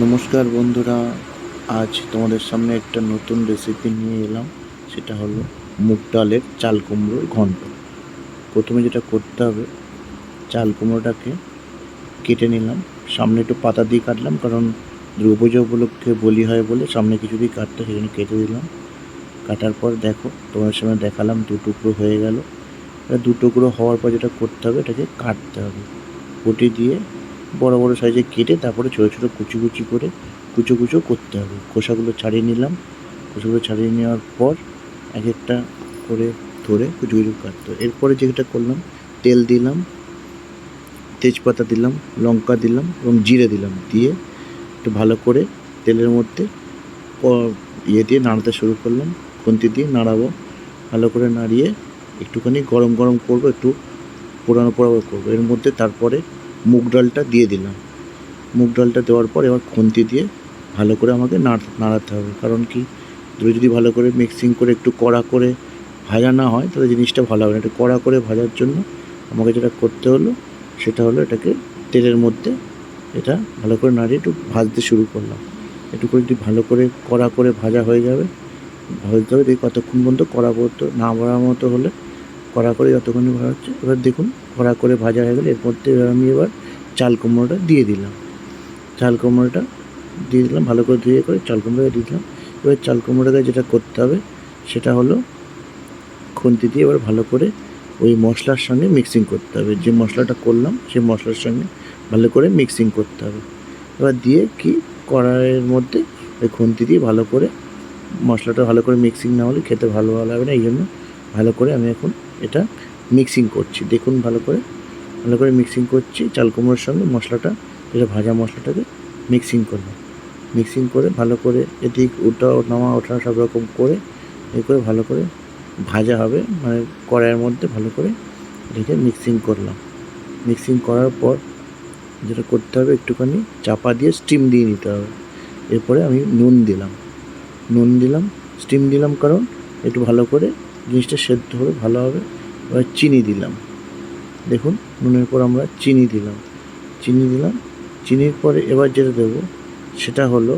নমস্কার বন্ধুরা, আজ তোমাদের সামনে একটা নতুন রেসিপি নিয়ে এলাম। সেটা হলো মুগ ডালের চাল কুমড়োর ঘন্ট। প্রথমে যেটা করতে হবে, চাল কুমড়োটাকে কেটে নিলাম। সামনে একটু পাতা দিয়ে কাটলাম, কারণ দুর্গাপুজো উপলক্ষে বলি হয় বলে সামনে কিছু দিয়ে কাটতে, সেখানে কেটে দিলাম। কাটার পর দেখো, তোমাদের সামনে দেখালাম দু টুকরো হয়ে গেল। এবার দু টুকরো হওয়ার পর যেটা করতে হবে, এটাকে কাটতে হবে। বটি দিয়ে বড় বড় সাইজে কেটে তারপরে ছোটো ছোটো কুচি কুচি করে কুচো কুচো করতে হবে। খোসাগুলো ছাড়িয়ে নিলাম। খোসাগুলো ছাড়িয়ে নেওয়ার পর এক একটা করে ধরে কুচি কুচি কাটতে হবে। এরপরে যেটা করলাম, তেল দিলাম, তেজপাতা দিলাম, লঙ্কা দিলাম এবং জিরে দিলাম। দিয়ে একটু ভালো করে তেলের মধ্যে দিয়ে নাড়াতে শুরু করলাম। খুন্তি দিয়ে নাড়াবো, ভালো করে নাড়িয়ে একটুখানি গরম গরম করবো, একটু পোড়ানো পোড়ানো করবো। এর মধ্যে তারপরে মুগ ডালটা দিয়ে দিলাম। মুগ ডালটা দেওয়ার পর এবার খুন্তি দিয়ে ভালো করে আমাকে নাড়াতে হবে। কারণ কি, যদি ভালো করে মিক্সিং করে একটু কড়া করে ভাজা না হয়, তাহলে জিনিসটা ভালো হবে না। একটু কড়া করে ভাজার জন্য আমাকে যেটা করতে হলো, সেটা হলো এটাকে তেলের মধ্যে এটা ভালো করে নাড়িয়ে একটু ভাজতে শুরু করলাম। একটু করে যদি ভালো করে কড়া করে ভাজা হয়ে যাবে, ভাজতে হবে। দেখি কতক্ষণ পর্যন্ত কড়া পর্যন্ত না ভাজার মতো হলে, কড়া করে যতক্ষণ ভাজা হচ্ছে, এবার দেখুন কড়া করে ভাজা হয়ে গেলে এর মধ্যে আমি এবার চাল কুমড়োটা দিয়ে দিলাম। চাল কুমড়োটা দিয়ে দিলাম, ভালো করে ধুয়ে করে চাল কুমড়োটা দিয়ে দিলাম। এবার চাল কুমড়োটাকে যেটা করতে হবে, সেটা হলো খুন্তি দিয়ে এবার ভালো করে ওই মশলার সঙ্গে মিক্সিং করতে হবে। যে মশলাটা করলাম সেই মশলার সঙ্গে ভালো করে মিক্সিং করতে হবে। এবার দিয়ে কি, কড়াইয়ের মধ্যে ওই খুন্তি দিয়ে ভালো করে মশলাটা ভালো করে মিক্সিং না হলে খেতে ভালো লাগবে না। এই জন্য ভালো করে আমি এখন এটা মিক্সিং করছি। দেখুন ভালো করে মিক্সিং করছি চাল কুমড়োর সঙ্গে মশলাটা, যেটা ভাজা মশলাটাকে মিক্সিং করলাম। মিক্সিং করে ভালো করে এদিক নামা ওঠা সব রকম করে করে ভালো করে ভাজা হবে, মানে কড়াইয়ের মধ্যে ভালো করে রেখে মিক্সিং করলাম। মিক্সিং করার পর যেটা করতে হবে, একটুখানি চাপা দিয়ে স্টিম দিয়ে নিতে হবে। এরপরে আমি নুন দিলাম, স্টিম দিলাম, কারণ একটু ভালো করে জিনিসটা সেদ্ধ হবে, ভালো হবে। এবার চিনি দিলাম। দেখুন, নুনের পর আমরা চিনি দিলাম। চিনির পরে এবার যেটা দেবো, সেটা হলো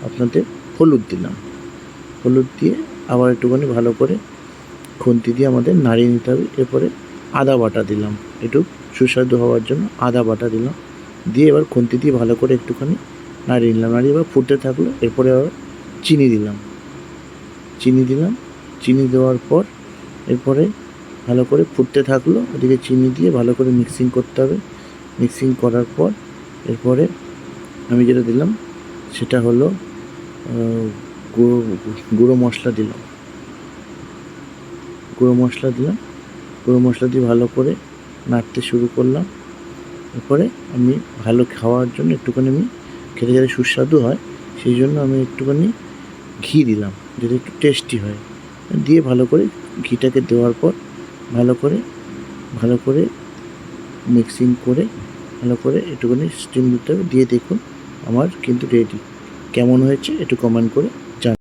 আপনাদের হলুদ দিলাম। হলুদ দিয়ে আবার একটুখানি ভালো করে খুন্তি দিয়ে আমাদের নাড়িয়ে নিতে হবে। এরপরে আদা বাটা দিলাম, একটু সুস্বাদু হওয়ার জন্য আদা বাটা দিলাম। দিয়ে এবার খুন্তি দিয়ে ভালো করে একটুখানি নাড়িয়ে নিলাম। নাড়িয়ে এবার ফুটতে থাকলো। এরপরে আবার চিনি দিলাম। চিনি দেওয়ার পর এরপরে ভালো করে ফুটতে থাকলো। ওদিকে চিনি দিয়ে ভালো করে মিক্সিং করতে হবে। মিক্সিং করার পর এরপরে আমি যেটা দিলাম, সেটা হলো গুঁড়ো মশলা দিলাম। গুঁড়ো মশলা দিয়ে ভালো করে নাড়তে শুরু করলাম। এরপরে আমি ভালো খাওয়ার জন্য একটুখানি আমি খেতে যাতে সুস্বাদু হয়, সেই জন্য আমি একটুখানি ঘি দিলাম, যাতে একটু টেস্টি হয়। দিয়ে ভালো করে ঘিটাকে দেওয়ার পর ভালো করে মিক্সিং করে ভালো করে একটুখানি স্টিম দিতে হবে। দিয়ে দেখুন আমার কিন্তু রেডি। কেমন হয়েছে একটু কমেন্ট করে